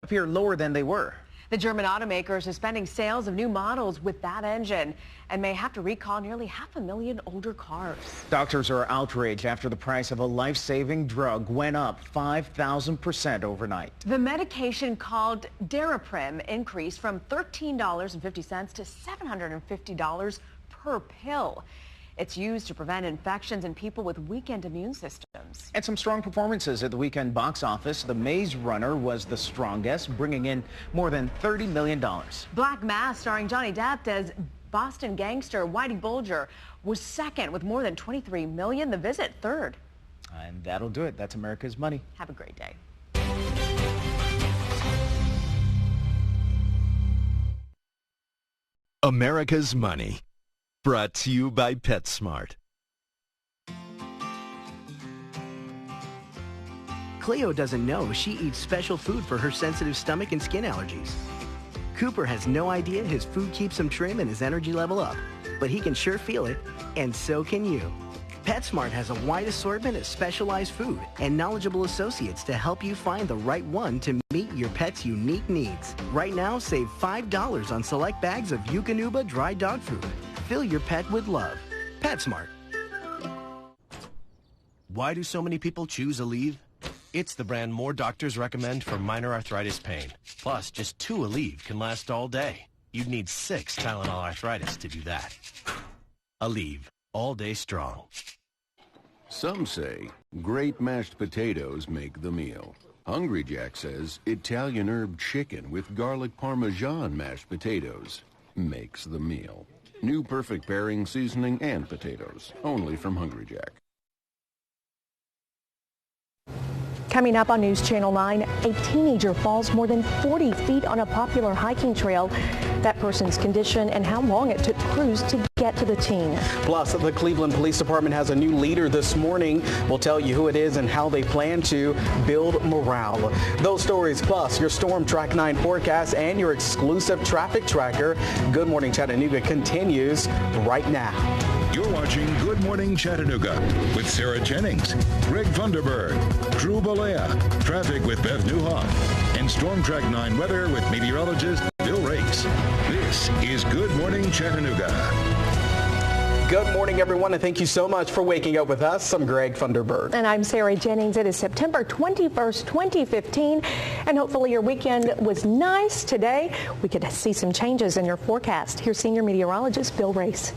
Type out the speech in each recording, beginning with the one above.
appear lower than they were. The German automaker is suspending sales of new models with that engine and may have to recall nearly 500,000 older cars. Doctors are outraged after the price of a life-saving drug went up 5,000% overnight. The medication called Daraprim increased from $13.50 to $750 per pill. It's used to prevent infections in people with weakened immune systems. And some strong performances at the weekend box office. The Maze Runner was the strongest, bringing in more than $30 million. Black Mass, starring Johnny Depp as Boston gangster Whitey Bulger, was second with more than $23 million. The Visit, third. And that'll do it. That's America's Money. Have a great day. America's Money. Brought to you by PetSmart. Cleo doesn't know she eats special food for her sensitive stomach and skin allergies. Cooper has no idea his food keeps him trim and his energy level up, but he can sure feel it, and so can you. PetSmart has a wide assortment of specialized food and knowledgeable associates to help you find the right one to meet your pet's unique needs. Right now, save $5 on select bags of Eukanuba dry dog food. Fill your pet with love. PetSmart. Why do so many people choose Aleve? It's the brand more doctors recommend for minor arthritis pain. Plus, just 2 Aleve can last all day. You'd need 6 Tylenol arthritis to do that. Aleve, all day strong. Some say great mashed potatoes make the meal. Hungry Jack says Italian herb chicken with garlic parmesan mashed potatoes makes the meal. New perfect pairing seasoning and potatoes, only from Hungry Jack. Coming up on News Channel 9, a teenager falls more than 40 feet on a popular hiking trail. That person's condition and how long it took crews to get to the teen. Plus, the Cleveland Police Department has a new leader this morning. We'll tell you who it is and how they plan to build morale. Those stories plus your Storm Track 9 forecast and your exclusive traffic tracker. Good Morning Chattanooga continues right now. You're watching Good Morning Chattanooga with Sarah Jennings, Greg Funderburg, Drew Balea, traffic with Beth Newhoff, and Storm Track 9 weather with meteorologist Bill Rakes. This is Good Morning Chattanooga. Good morning, everyone, and thank you so much for waking up with us. I'm Greg Funderburg. And I'm Sarah Jennings. It is September 21st, 2015, and hopefully your weekend was nice today. We could see some changes in your forecast. Here's senior meteorologist Bill Rakes.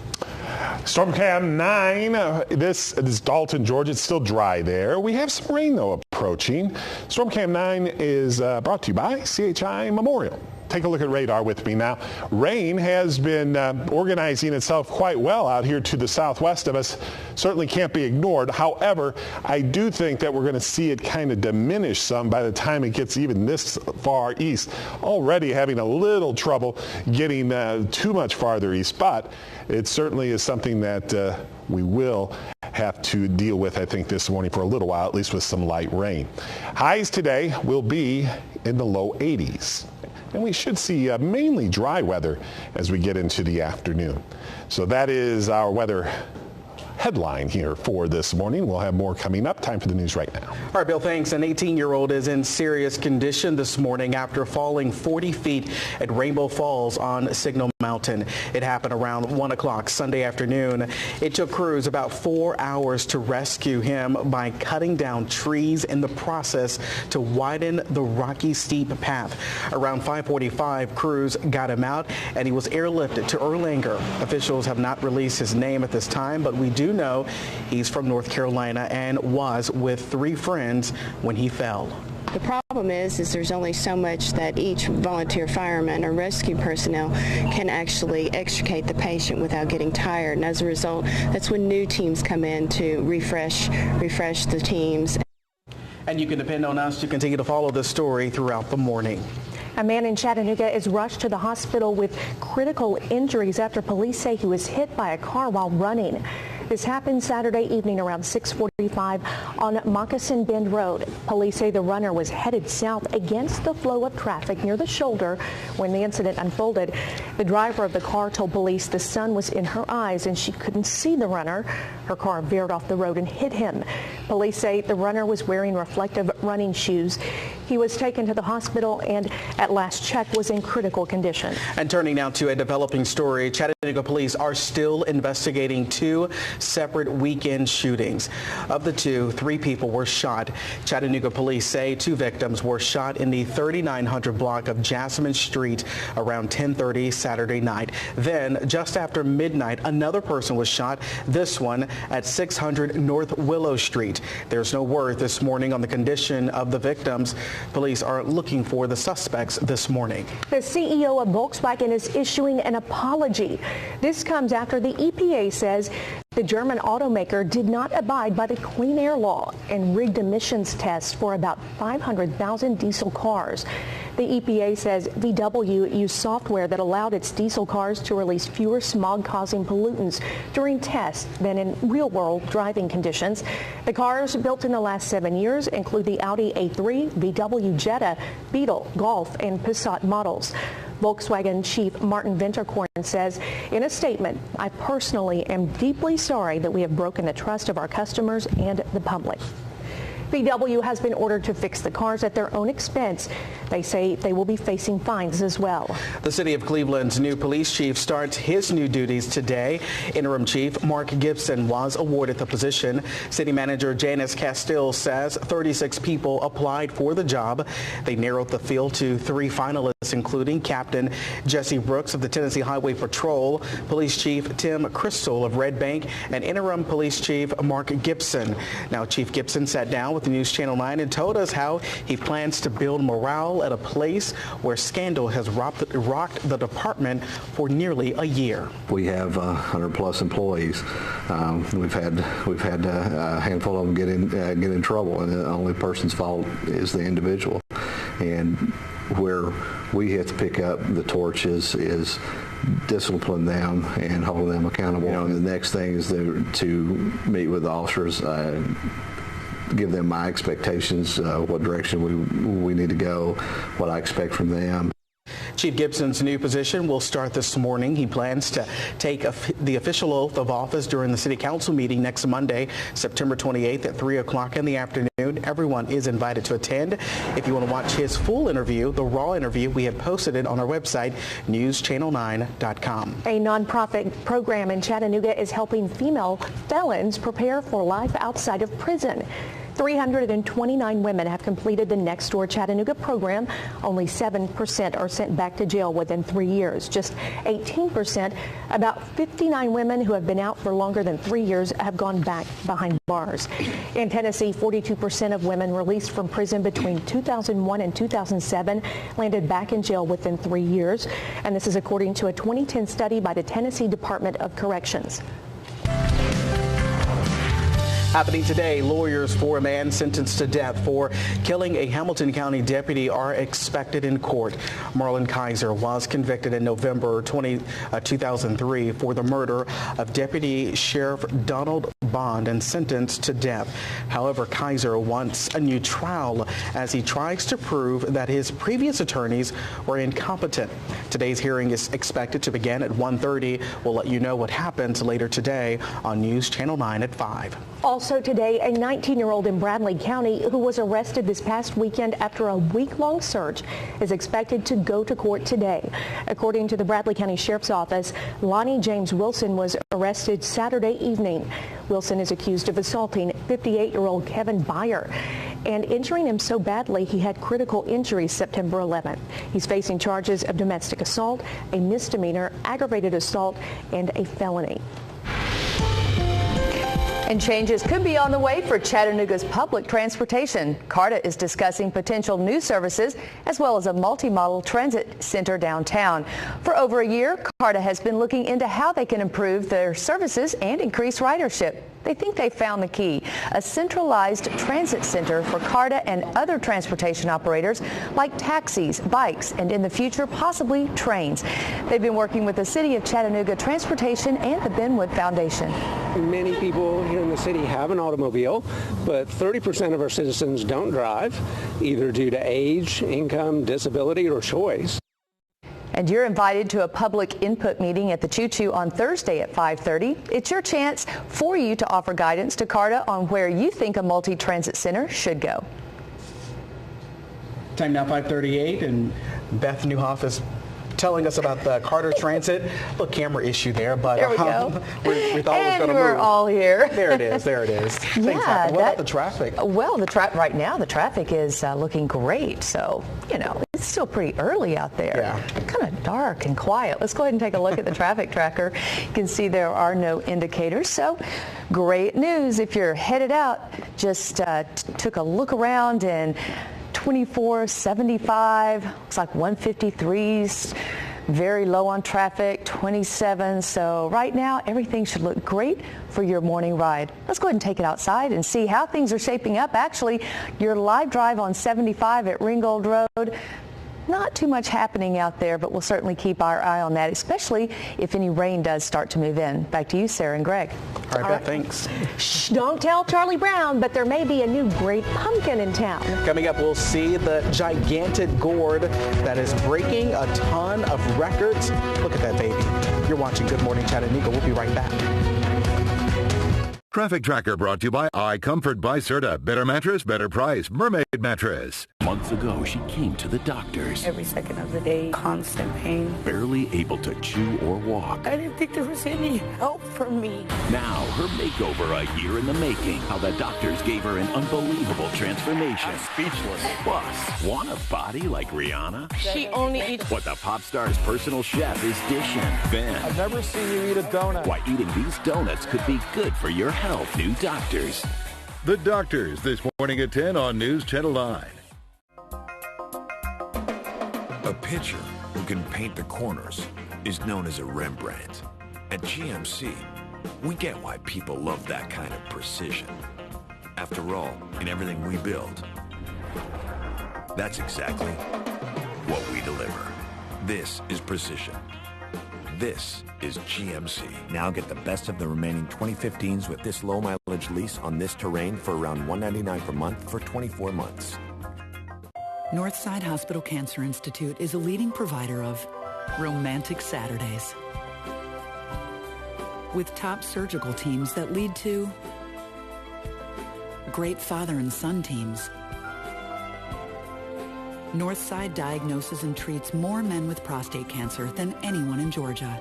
Storm Cam 9, this is Dalton, Georgia. It's still dry there. We have some rain, though, approaching. Storm Cam 9 is brought to you by CHI Memorial. Take a look at radar with me now. Rain has been organizing itself quite well out here to the southwest of us. Certainly can't be ignored. However, I do think that we're going to see it kind of diminish some by the time it gets even this far east. Already having a little trouble getting too much farther east, but it certainly is something that we will have to deal with, I think, this morning for a little while, at least with some light rain. Highs today will be in the low 80s. And we should see mainly dry weather as we get into the afternoon. So that is our weather headline here for this morning. We'll have more coming up. Time for the news right now. All right, Bill, thanks. An 18-year-old is in serious condition this morning after falling 40 feet at Rainbow Falls on Signal Mountain. It happened around 1 o'clock Sunday afternoon. It took crews about 4 hours to rescue him by cutting down trees in the process to widen the rocky, steep path. Around 5:45, crews got him out, and he was airlifted to Erlanger. Officials have not released his name at this time, but we do know he's from North Carolina and was with 3 friends when he fell. The problem is there's only so much that each volunteer fireman or rescue personnel can actually extricate the patient without getting tired. And as a result, that's when new teams come in to refresh the teams. And you can depend on us to continue to follow this story throughout the morning. A man in Chattanooga is rushed to the hospital with critical injuries after police say he was hit by a car while running. This happened Saturday evening around 6:45 on Moccasin Bend Road. Police say the runner was headed south against the flow of traffic near the shoulder when the incident unfolded. The driver of the car told police the sun was in her eyes and she couldn't see the runner. Her car veered off the road and hit him. Police say the runner was wearing reflective running shoes. He was taken to the hospital and at last check was in critical condition. And turning now to a developing story, Chattanooga police are still investigating 2 separate weekend shootings. Of the 2, 3 people were shot. Chattanooga police say 2 victims were shot in the 3900 block of Jasmine Street around 10:30 Saturday night. Then, just after midnight, another person was shot, this one at 600 North Willow Street. There's no word this morning on the condition of the victims. Police are looking for the suspects this morning. The CEO of Volkswagen is issuing an apology. This comes after the EPA says the German automaker did not abide by the Clean Air Law and rigged emissions tests for about 500,000 diesel cars. The EPA says VW used software that allowed its diesel cars to release fewer smog-causing pollutants during tests than in real-world driving conditions. The cars built in the last 7 years include the Audi A3, VW Jetta, Beetle, Golf, and Passat models. Volkswagen chief Martin Winterkorn says in a statement, "I personally am deeply sorry that we have broken the trust of our customers and the public." VW has been ordered to fix the cars at their own expense. They say they will be facing fines as well. The city of Cleveland's new police chief starts his new duties today. Interim Chief Mark Gibson was awarded the position. City Manager Janice Castile says 36 people applied for the job. They narrowed the field to 3 finalists, including Captain Jesse Brooks of the Tennessee Highway Patrol, Police Chief Tim Crystal of Red Bank, and Interim Police Chief Mark Gibson. Now, Chief Gibson sat down with the News Channel 9 and told us how he plans to build morale at a place where scandal has rocked the department for nearly a year. We have 100+ employees. We've had a handful of them get in trouble, and the only person's fault is the individual. And where we have to pick up the torch is discipline them and hold them accountable. The next thing is to meet with the officers, give them my expectations, what direction we need to go, what I expect from them. Chief Gibson's new position will start this morning. He plans to take the official oath of office during the City Council meeting next Monday, September 28th at 3 o'clock in the afternoon. Everyone is invited to attend. If you want to watch his full interview, the raw interview, we have posted it on our website, newschannel9.com. A nonprofit program in Chattanooga is helping female felons prepare for life outside of prison. 329 women have completed the Next Door Chattanooga program. Only 7% are sent back to jail within 3 years. Just 18%, about 59 women who have been out for longer than 3 years, have gone back behind bars. In Tennessee, 42% of women released from prison between 2001 and 2007 landed back in jail within 3 years. And this is according to a 2010 study by the Tennessee Department of Corrections. Happening today, lawyers for a man sentenced to death for killing a Hamilton County deputy are expected in court. Marlon Kaiser was convicted in November 2003 for the murder of Deputy Sheriff Donald Bond and sentenced to death. However, Kaiser wants a new trial as he tries to prove that his previous attorneys were incompetent. Today's hearing is expected to begin at 1:30. We'll let you know what happens later today on News Channel 9 at 5. Also today, a 19-year-old in Bradley County who was arrested this past weekend after a week-long search is expected to go to court today. According to the Bradley County Sheriff's Office, Lonnie James Wilson was arrested Saturday evening. Wilson is accused of assaulting 58-year-old Kevin Byer and injuring him so badly he had critical injuries September 11th. He's facing charges of domestic assault, a misdemeanor, aggravated assault, and a felony. And changes could be on the way for Chattanooga's public transportation. CARTA is discussing potential new services as well as a multi-modal transit center downtown. For over a year, CARTA has been looking into how they can improve their services and increase ridership. They think they found the key, a centralized transit center for CARTA and other transportation operators like taxis, bikes, and in the future, possibly trains. They've been working with the City of Chattanooga Transportation and the Benwood Foundation. Many people here in the city have an automobile, but 30% of our citizens don't drive, either due to age, income, disability, or choice. And you're invited to a public input meeting at the Choo Choo on Thursday at 5:30. It's your chance for you to offer guidance to CARTA on where you think a multi-transit center should go. Time now 5:38, and Beth Newhoff is telling us about the Carter Transit. Little camera issue there, but there we go. we thought it was going to move. We're all here. There it is. There it is. Yeah. What about the traffic? Well, right now the traffic is looking great. So it's still pretty early out there. Yeah. Kind of dark and quiet. Let's go ahead and take a look at the traffic tracker. You can see there are no indicators. So great news if you're headed out. Just took a look around and 2475, looks like 153's very low on traffic, 27. So right now everything should look great for your morning ride. Let's go ahead and take it outside and see how things are shaping up. Actually, your live drive on 75 at Ringgold Road, not too much happening out there, but we'll certainly keep our eye on that, especially if any rain does start to move in. Back to you, Sarah and Greg. All right, Beth, thanks. Shh, don't tell Charlie Brown, but there may be a new great pumpkin in town. Coming up, we'll see the gigantic gourd that is breaking a ton of records. Look at that baby. You're watching Good Morning Chattanooga. We'll be right back. Traffic Tracker brought to you by iComfort by Serta. Better mattress, better price. Mermaid mattress. Months ago, she came to the doctors. Every second of the day, constant pain. Barely able to chew or walk. I didn't think there was any help for me. Now, her makeover a year in the making. How the doctors gave her an unbelievable transformation. I'm speechless. Plus, want a body like Rihanna? She only eats what the pop star's personal chef is dishing. Then, I've never seen you eat a donut. Why eating these donuts could be good for your health. New Doctors. The Doctors, this morning at 10 on News Channel 9. A pitcher who can paint the corners is known as a Rembrandt. At GMC, we get why people love that kind of precision. After all, in everything we build, that's exactly what we deliver. This is precision. This is GMC. Now get the best of the remaining 2015s with this low mileage lease on this terrain for around $199 per month for 24 months. Northside Hospital Cancer Institute is a leading provider of romantic Saturdays with top surgical teams that lead to great father and son teams. Northside diagnoses and treats more men with prostate cancer than anyone in Georgia.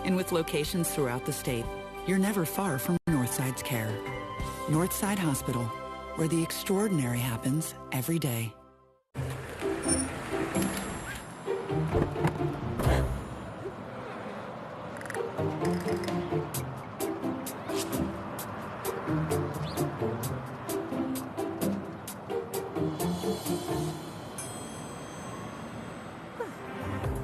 And with locations throughout the state, you're never far from Northside's care. Northside Hospital, where the extraordinary happens every day.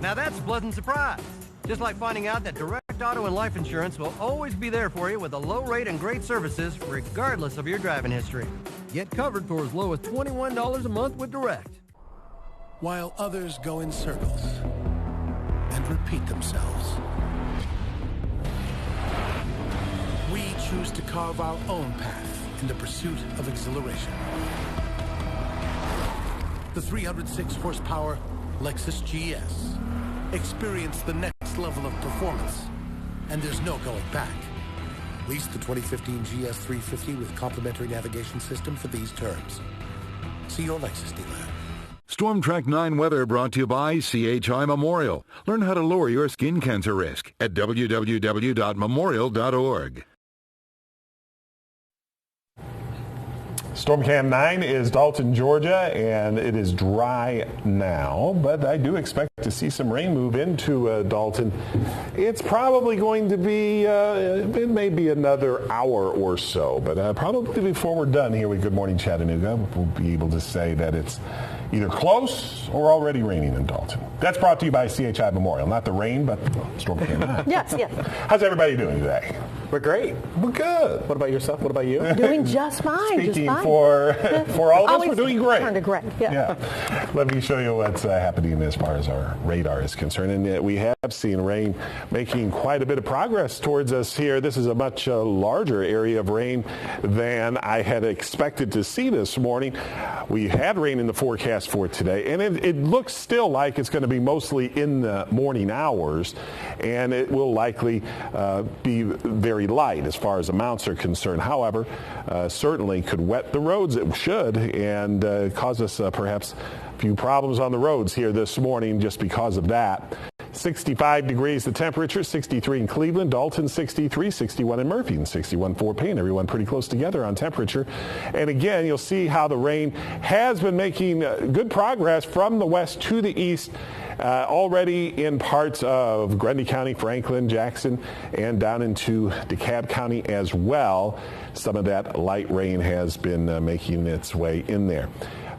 Now that's a pleasant surprise. Just like finding out that Direct Auto and Life Insurance will always be there for you with a low rate and great services regardless of your driving history. Get covered for as low as $21 a month with Direct. While others go in circles and repeat themselves, we choose to carve our own path in the pursuit of exhilaration. The 306 horsepower Lexus GS. Experience the next level of performance, and there's no going back. Lease the 2015 GS 350 with complimentary navigation system for these terms. See your Lexus dealer. Storm Track 9 weather brought to you by CHI Memorial. Learn how to lower your skin cancer risk at www.memorial.org. Storm Cam 9 is Dalton, Georgia, and it is dry now, but I do expect to see some rain move into Dalton. It's probably going to be, it may be another hour or so, but probably before we're done here with Good Morning Chattanooga, we'll be able to say that it's either close or already raining in Dalton. That's brought to you by CHI Memorial. Not the rain, but Storm Cam 9. Yes, yes. How's everybody doing today? We're great. We're good. What about yourself? What about you? Doing just fine. Speaking just fine. for all of us, we're doing great. Turn to great. Yeah. Let me show you what's happening as far as our radar is concerned. And we have seen rain making quite a bit of progress towards us here. This is a much larger area of rain than I had expected to see this morning. We had rain in the forecast for today, and it looks still like it's going to be mostly in the morning hours, and it will likely be very light as far as amounts are concerned. However, certainly could wet the roads. It should, and cause us perhaps a few problems on the roads here this morning just because of that. 65 degrees the temperature, 63 in Cleveland, Dalton 63, 61 in Murphy, and 61 Fort Payne. Everyone pretty close together on temperature. And again, you'll see how the rain has been making good progress from the west to the east. Already in parts of Grundy County, Franklin, Jackson, and down into DeKalb County as well. Some of that light rain has been making its way in there.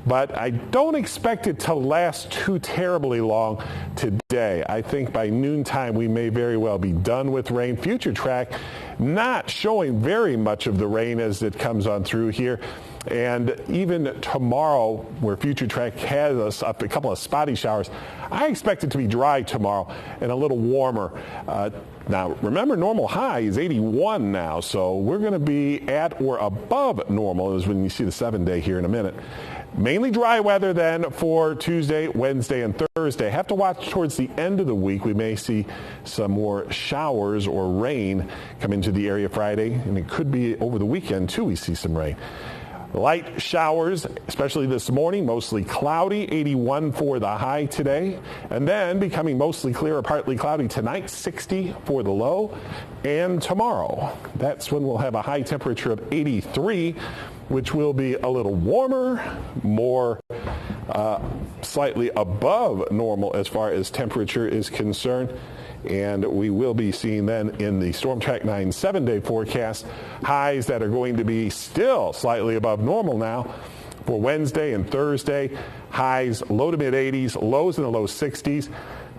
But I don't expect it to last too terribly long today. I think by noontime we may very well be done with rain. Future track not showing very much of the rain as it comes on through here. And even tomorrow, where Future Track has us up a couple of spotty showers, I expect it to be dry tomorrow and a little warmer. Now, remember, normal high is 81 now, so we're going to be at or above normal, is when you see the 7-day here in a minute. Mainly dry weather then for Tuesday, Wednesday, and Thursday. Have to watch towards the end of the week. We may see some more showers or rain come into the area Friday, and it could be over the weekend, too, we see some rain. Light showers, especially this morning, mostly cloudy, 81 for the high today, and then becoming mostly clear or partly cloudy tonight, 60 for the low, and tomorrow. That's when we'll have a high temperature of 83, which will be a little warmer, more slightly above normal as far as temperature is concerned. And we will be seeing then in the Storm Track 9 7-day forecast highs that are going to be still slightly above normal now for Wednesday and Thursday. Highs low to mid 80s, lows in the low 60s.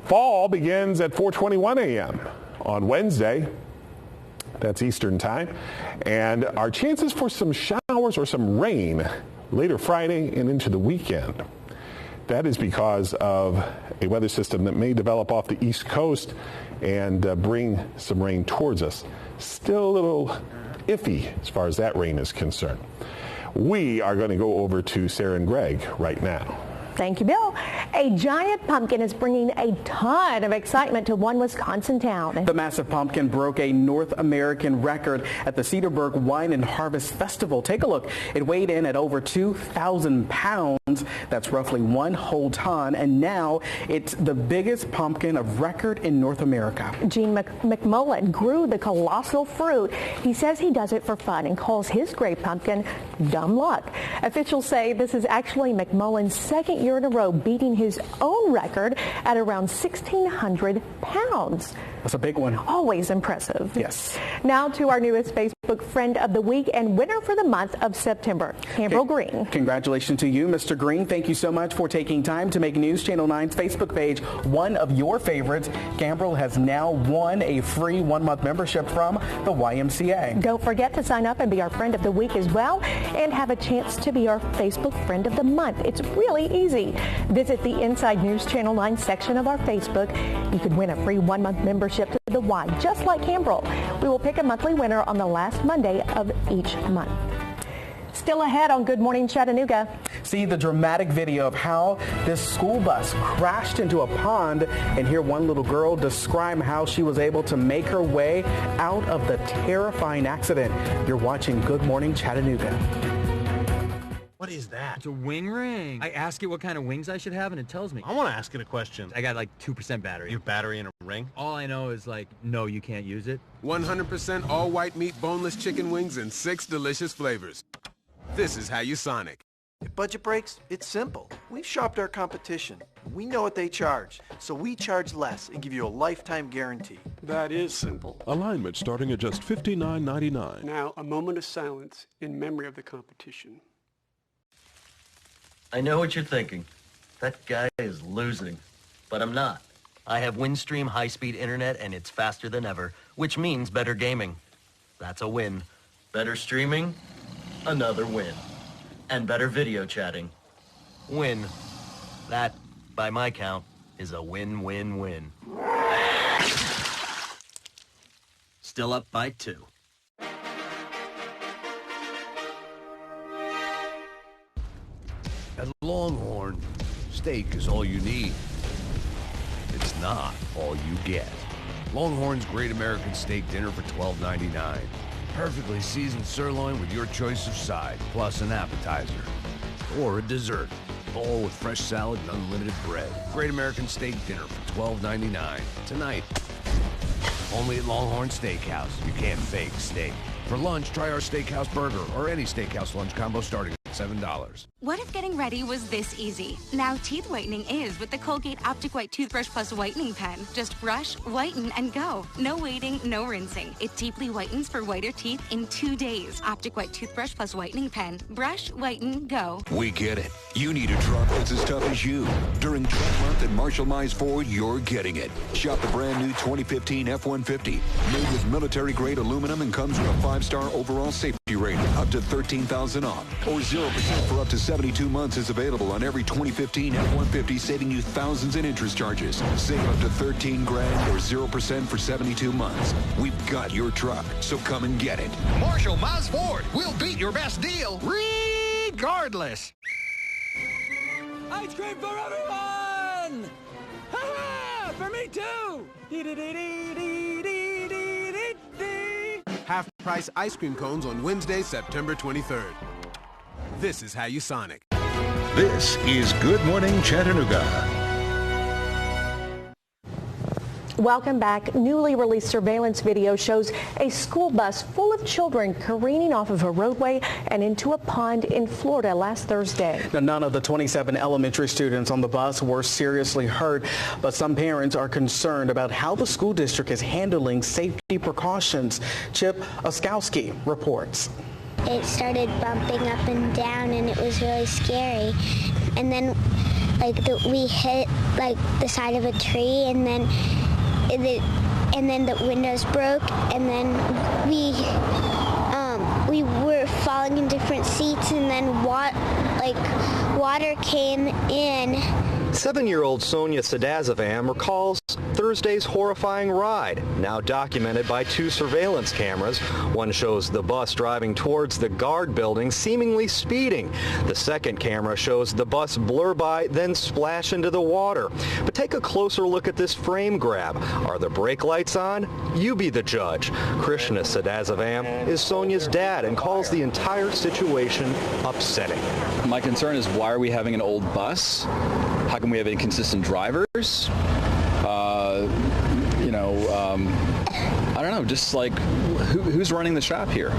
Fall begins at 4:21 a.m. on Wednesday. That's Eastern time. And our chances for some showers or some rain later Friday and into the weekend. That is because of a weather system that may develop off the East Coast and bring some rain towards us. Still a little iffy as far as that rain is concerned. We are going to go over to Sarah and Greg right now. Thank you, Bill. A giant pumpkin is bringing a ton of excitement to one Wisconsin town. The massive pumpkin broke a North American record at the Cedarburg Wine and Harvest Festival. Take a look. It weighed in at over 2,000 pounds. That's roughly 1 whole ton. And now it's the biggest pumpkin of record in North America. Gene McMullen grew the colossal fruit. He says he does it for fun and calls his great pumpkin dumb luck. Officials say this is actually McMullen's second year in a row beating his own record at around 1,600 pounds. That's a big one. Always impressive. Yes. Now to our newest Facebook friend of the week and winner for the month of September, Cambrel Green. Congratulations to you, Mr. Green. Thank you so much for taking time to make News Channel 9's Facebook page one of your favorites. Cambrel has now won a free 1-month membership from the YMCA. Don't forget to sign up and be our friend of the week as well and have a chance to be our Facebook friend of the month. It's really easy. Visit the Inside News Channel 9 section of our Facebook. You could win a free 1-month membership to the Y, just like Cambrel. We will pick a monthly winner on the last Monday of each month. Still ahead on Good Morning Chattanooga. See the dramatic video of how this school bus crashed into a pond, and hear one little girl describe how she was able to make her way out of the terrifying accident. You're watching Good Morning Chattanooga. What is that? It's a wing ring. I ask it what kind of wings I should have, and it tells me. I want to ask it a question. I got like 2% battery. You have battery in a ring? All I know is like, no, you can't use it. 100% all white meat boneless chicken wings in 6 delicious flavors. This is how you Sonic. At Budget Breaks, it's simple. We've shopped our competition. We know what they charge, so we charge less and give you a lifetime guarantee. That is simple. Alignment starting at just $59.99. Now, a moment of silence in memory of the competition. I know what you're thinking. That guy is losing. But I'm not. I have Windstream high-speed internet, and it's faster than ever, which means better gaming. That's a win. Better streaming? Another win. And better video chatting? Win. That, by my count, is a win-win-win. Still up by 2. At Longhorn, steak is all you need. It's not all you get. Longhorn's Great American Steak Dinner for $12.99. Perfectly seasoned sirloin with your choice of side, plus an appetizer. Or a dessert, all with fresh salad and unlimited bread. Great American Steak Dinner for $12.99. Tonight, only at Longhorn Steakhouse. You can't fake steak. For lunch, try our Steakhouse Burger or any Steakhouse lunch combo starting at $7. What if getting ready was this easy? Now teeth whitening is with the Colgate Optic White Toothbrush Plus Whitening Pen. Just brush, whiten, and go. No waiting, no rinsing. It deeply whitens for whiter teeth in 2 days. Optic White Toothbrush Plus Whitening Pen. Brush, whiten, go. We get it. You need a truck that's as tough as you. During Truck Month at Marshall Mize Ford, you're getting it. Shop the brand new 2015 F-150. Made with military-grade aluminum and comes with a 5-star overall safety rating, up to $13,000 off. Or 0% for up to 72 months is available on every 2015 F-150, saving you thousands in interest charges. Save up to $13,000 or 0% for 72 months. We've got your truck, so come and get it. Marshall Mize Ford, we'll beat your best deal regardless. Ice cream for everyone! Ha-ha! For me too! Half-price ice cream cones on Wednesday, September 23rd. This is how you Sonic. This is Good Morning Chattanooga. Welcome back. Newly released surveillance video shows a school bus full of children careening off of a roadway and into a pond in Florida last Thursday. Now, none of the 27 elementary students on the bus were seriously hurt, but some parents are concerned about how the school district is handling safety precautions. Chip Oskowski reports. It started bumping up and down, and it was really scary. And then, we hit the side of a tree, and then the windows broke, and then we were falling in different seats, and then water came in. 7-year-old Sonia Sadazavam recalls Thursday's horrifying ride, now documented by 2 surveillance cameras. One shows the bus driving towards the guard building, seemingly speeding. The second camera shows the bus blur by, then splash into the water. But take a closer look at this frame grab. Are the brake lights on? You be the judge. Krishna Sadazavam is Sonia's dad and calls the entire situation upsetting. My concern is, why are we having an old bus? How can we have inconsistent drivers? I don't know, just who's running the shop here?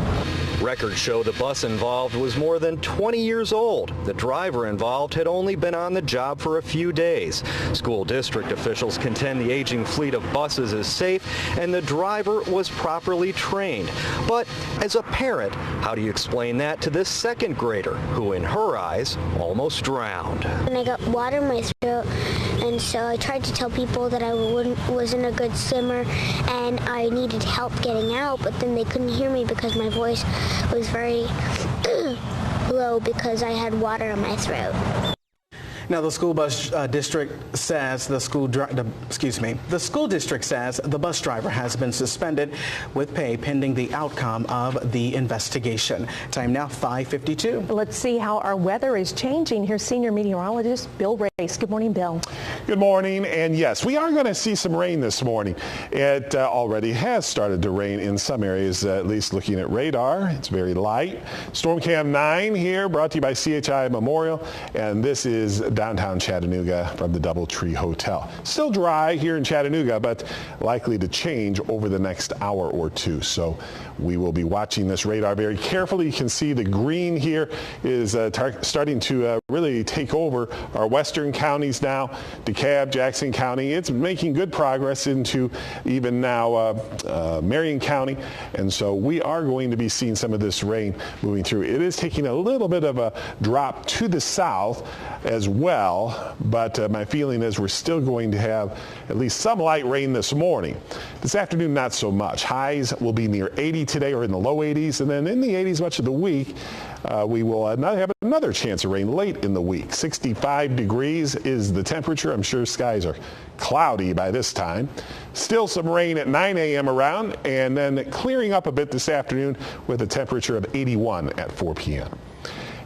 Records show the bus involved was more than 20 years old. The driver involved had only been on the job for a few days. School district officials contend the aging fleet of buses is safe and the driver was properly trained. But as a parent, how do you explain that to this second grader who, in her eyes, almost drowned? And I got water in my throat, and so I tried to tell people that I wasn't a good swimmer and I needed help getting out, but then they couldn't hear me because my voice was very low because I had water in my throat. Now, the school bus district says the school district says the bus driver has been suspended with pay pending the outcome of the investigation. Time now 5:52. Let's see how our weather is changing. Here's senior meteorologist Bill Race. Good morning, Bill. Good morning. And yes, we are going to see some rain this morning. It already has started to rain in some areas, at least looking at radar. It's very light. Storm Cam 9 here, brought to you by CHI Memorial. And this is downtown Chattanooga from the DoubleTree Hotel. Still dry here in Chattanooga, but likely to change over the next hour or two. So we will be watching this radar very carefully. You can see the green here is starting to really take over our western counties now. DeKalb, Jackson County, it's making good progress into even now Marion County. And so we are going to be seeing some of this rain moving through. It is taking a little bit of a drop to the south as well, but my feeling is we're still going to have at least some light rain this morning. This afternoon, not so much. Highs will be near 80 today or in the low 80s, and then in the 80s much of the week. We will have another chance of rain late in the week. 65 degrees is the temperature. I'm sure skies are cloudy by this time. Still some rain at 9 a.m. around, and then clearing up a bit this afternoon with a temperature of 81 at 4 p.m.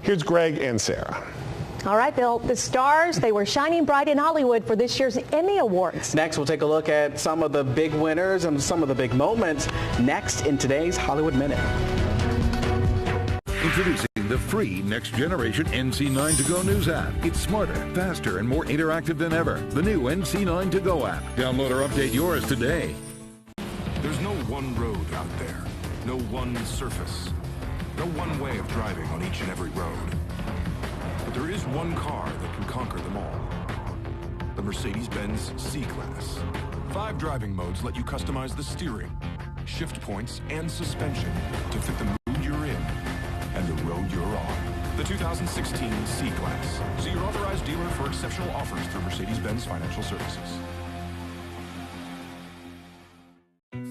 Here's Greg and Sarah. All right, Bill, the stars, they were shining bright in Hollywood for this year's Emmy Awards. Next, we'll take a look at some of the big winners and some of the big moments next in today's Hollywood Minute. Introducing the free next generation NC9 To Go news app. It's smarter, faster, and more interactive than ever. The new NC9 To Go app. Download or update yours today. There's no one road out there, no one surface, no one way of driving on each and every road. But there is one car that can conquer them all. The Mercedes-Benz C-Class. 5 driving modes let you customize the steering, shift points, and suspension to fit the mood you're in and the road you're on. The 2016 C-Class. See your authorized dealer for exceptional offers through Mercedes-Benz Financial Services.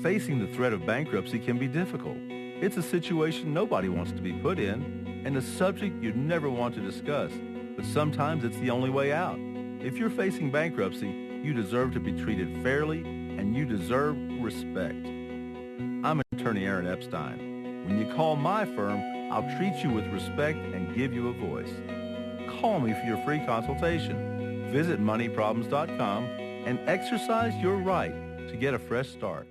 Facing the threat of bankruptcy can be difficult. It's a situation nobody wants to be put in, and a subject you never want to discuss, but sometimes it's the only way out. If you're facing bankruptcy, you deserve to be treated fairly, and you deserve respect. I'm attorney Aaron Epstein. When you call my firm, I'll treat you with respect and give you a voice. Call me for your free consultation. Visit moneyproblems.com and exercise your right to get a fresh start.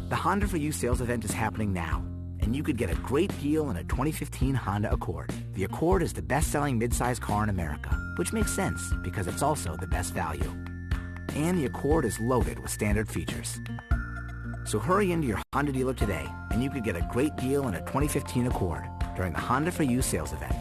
The Honda for You sales event is happening now, and you could get a great deal on a 2015 Honda Accord. The Accord is the best-selling midsize car in America, which makes sense because it's also the best value. And the Accord is loaded with standard features. So hurry into your Honda dealer today, and you could get a great deal on a 2015 Accord during the Honda for You sales event.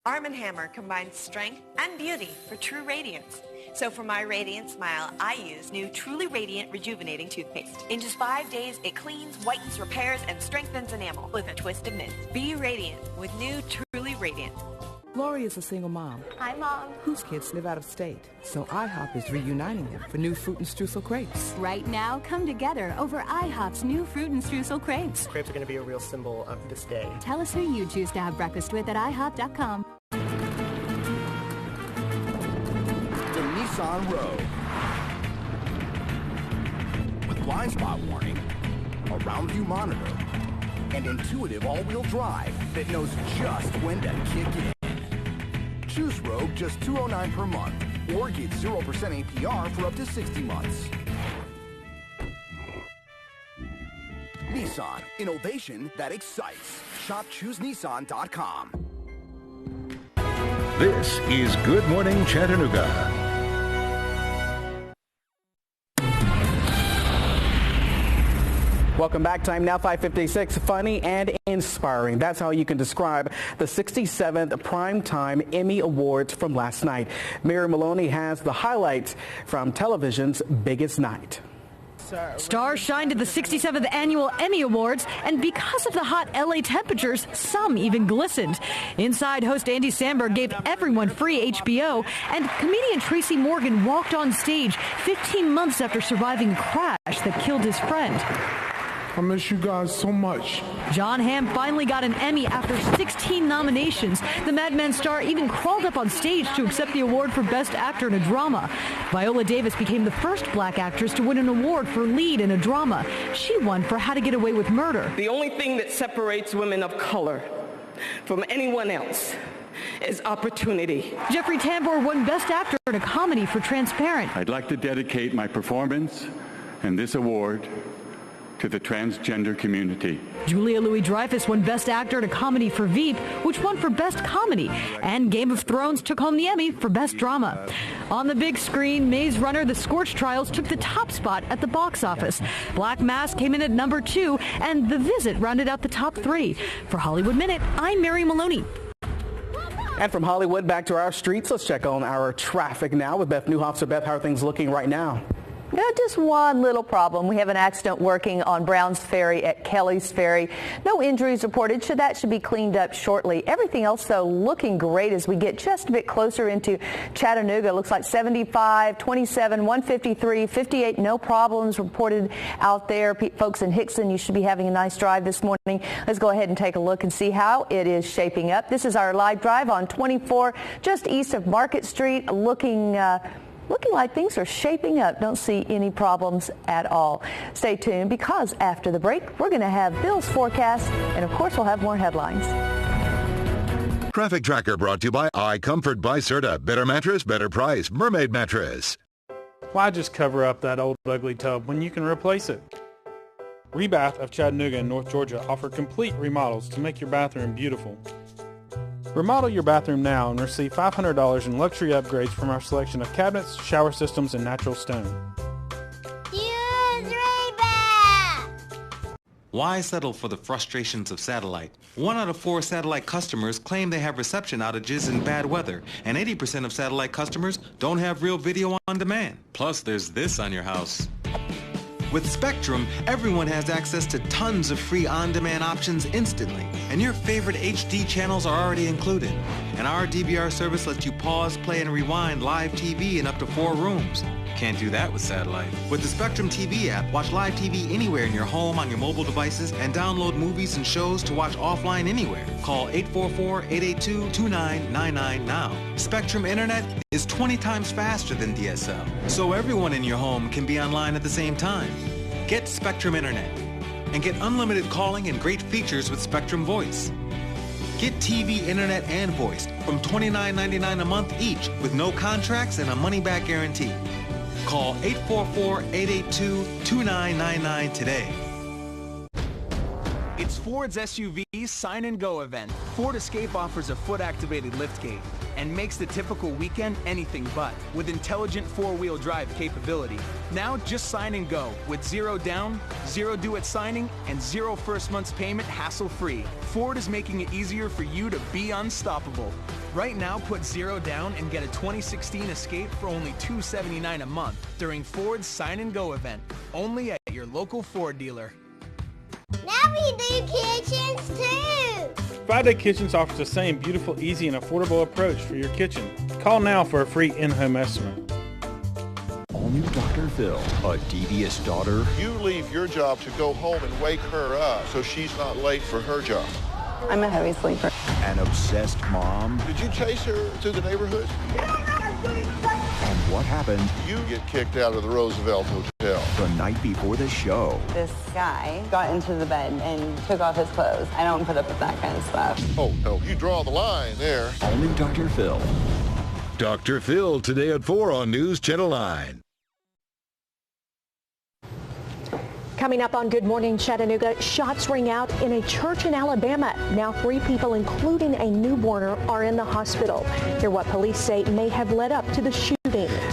Arm & Hammer combines strength and beauty for true radiance. So for my radiant smile, I use new Truly Radiant Rejuvenating Toothpaste. In just 5 days, it cleans, whitens, repairs, and strengthens enamel with a twist of mint. Be radiant with new Truly Radiant. Lori is a single mom. Hi, Mom. Whose kids live out of state. So IHOP is reuniting them for new fruit and streusel crepes. Right now, come together over IHOP's new fruit and streusel crepes. Crepes are going to be a real symbol of this day. Tell us who you choose to have breakfast with at IHOP.com. The Nissan Rogue. With blind spot warning, a round view monitor, and intuitive all-wheel drive that knows just when to kick in. Choose Rogue just $209 per month, or get 0% APR for up to 60 months. Nissan, innovation that excites. Shop ChooseNissan.com. This is Good Morning Chattanooga. Welcome back. Time now 5:56. Funny and inspiring. That's how you can describe the 67th Primetime Emmy Awards from last night. Mary Maloney has the highlights from television's biggest night. Stars shined at the 67th Annual Emmy Awards, and because of the hot LA temperatures, some even glistened. Inside host Andy Samberg gave everyone free HBO, and comedian Tracy Morgan walked on stage 15 months after surviving a crash that killed his friend. I miss you guys so much. John Hamm finally got an Emmy after 16 nominations. The Mad Men star even crawled up on stage to accept the award for Best Actor in a Drama. Viola Davis became the first black actress to win an award for lead in a drama. She won for How to Get Away with Murder. The only thing that separates women of color from anyone else is opportunity. Jeffrey Tambor won Best Actor in a Comedy for Transparent. I'd like to dedicate my performance and this award to the transgender community. Julia Louis-Dreyfus won Best Actor in a Comedy for Veep, which won for Best Comedy. And Game of Thrones took home the Emmy for Best Drama. On the big screen, Maze Runner: The Scorched Trials took the top spot at the box office. Black Mass came in at number 2, and The Visit rounded out the top 3. For Hollywood Minute, I'm Mary Maloney. And from Hollywood, back to our streets. Let's check on our traffic now with Beth Newhoff. So, Beth, how are things looking right now? No, just one little problem. We have an accident working on Browns Ferry at Kelly's Ferry. No injuries reported, so that should be cleaned up shortly. Everything else, though, looking great as we get just a bit closer into Chattanooga. Looks like 75, 27, 153, 58. No problems reported out there. Folks in Hickson, you should be having a nice drive this morning. Let's go ahead and take a look and see how it is shaping up. This is our live drive on 24, just east of Market Street, looking like things are shaping up. Don't see any problems at all. Stay tuned because after the break, we're going to have Bill's forecast, and of course, we'll have more headlines. Traffic Tracker brought to you by iComfort by Serta. Better mattress, better price. Mermaid mattress. Why just cover up that old ugly tub when you can replace it? Rebath of Chattanooga and North Georgia offer complete remodels to make your bathroom beautiful. Remodel your bathroom now and receive $500 in luxury upgrades from our selection of cabinets, shower systems, and natural stone. Use Rebath! Why settle for the frustrations of satellite? 1 out of 4 satellite customers claim they have reception outages in bad weather, and 80% of satellite customers don't have real video on demand. Plus, there's this on your house. With Spectrum, everyone has access to tons of free on-demand options instantly, and your favorite HD channels are already included. And our DVR service lets you pause, play, and rewind live TV in up to 4 rooms. Can't do that with satellite. With the Spectrum TV app, watch live TV anywhere in your home, on your mobile devices, and download movies and shows to watch offline anywhere. Call 844-882-2999 now. Spectrum Internet is 20 times faster than DSL, so everyone in your home can be online at the same time. Get Spectrum Internet and get unlimited calling and great features with Spectrum Voice. Get TV, internet, and voice from $29.99 a month each with no contracts and a money-back guarantee. Call 844-882-2999 today. It's Ford's SUV's Sign and Go event. Ford Escape offers a foot-activated liftgate and makes the typical weekend anything but with intelligent 4-wheel drive capability. Now just sign and go with 0 down, 0 due at signing, and 0 first month's payment hassle-free. Ford is making it easier for you to be unstoppable. Right now, put 0 down and get a 2016 Escape for only $279 a month during Ford's Sign and Go event. Only at your local Ford dealer. Now we do kitchens too! Friday Kitchens offers the same beautiful, easy, and affordable approach for your kitchen. Call now for a free in-home estimate. All new Dr. Phil, a devious daughter. You leave your job to go home and wake her up so she's not late for her job. I'm a heavy sleeper. An obsessed mom. Did you chase her through the neighborhood? And what happened? You get kicked out of the Roosevelt Hotel. The night before the show. This guy got into the bed and took off his clothes. I don't put up with that kind of stuff. Oh, no, you draw the line there. All new Dr. Phil. Dr. Phil today at 4 on News Channel 9. Coming up on Good Morning Chattanooga, shots ring out in a church in Alabama. Now 3 people, including a newborn, are in the hospital. Hear what police say may have led up to the shooting.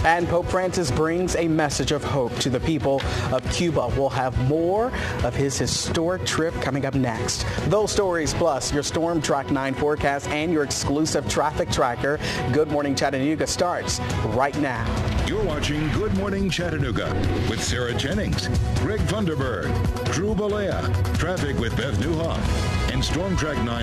And Pope Francis brings a message of hope to the people of Cuba. We'll have more of his historic trip coming up next. Those stories plus your Storm Track 9 forecast and your exclusive traffic tracker. Good Morning Chattanooga starts right now. You're watching Good Morning Chattanooga with Sarah Jennings, Greg Thunderberg, Drew Balea, Traffic with Beth Newhoff, and Storm Track 9